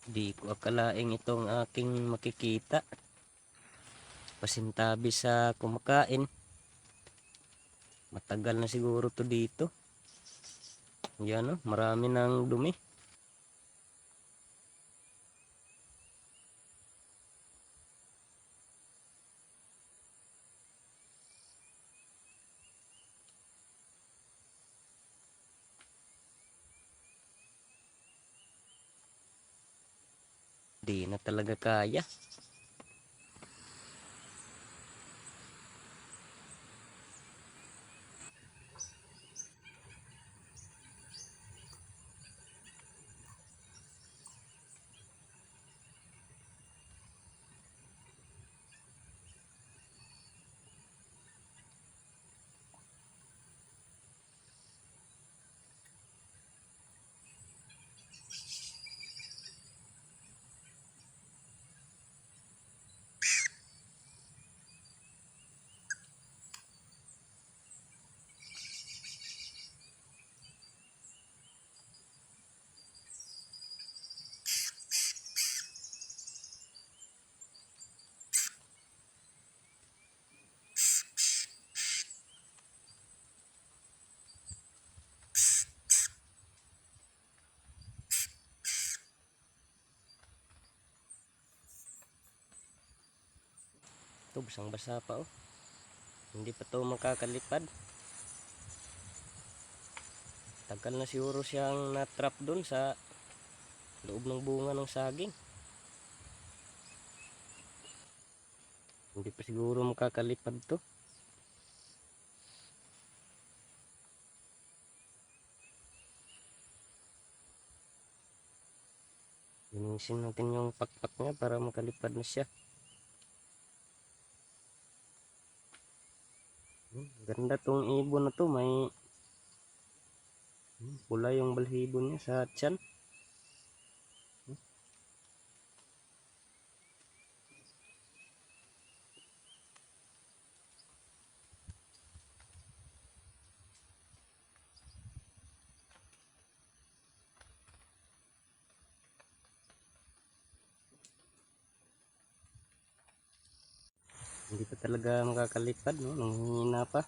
Di ko akalaing itong aking makikita. Pasintabi sa kumakain. Matagal na siguro to dito. Yan o, marami ng dumi. Di na talaga kaya. Ito, basang basa pa oh. Hindi pa to makakalipad. Tagal na siguro siyang na-trap dun sa loob ng bunga ng saging. Hindi pa siguro makakalipad to. Linisin natin yung pakpak niya para makalipad na siya. Ganda tong ibon na to. May pula yung balhibo niya sa tiyan. Hindi pa talaga makakalipad, no? Nanghihina pa.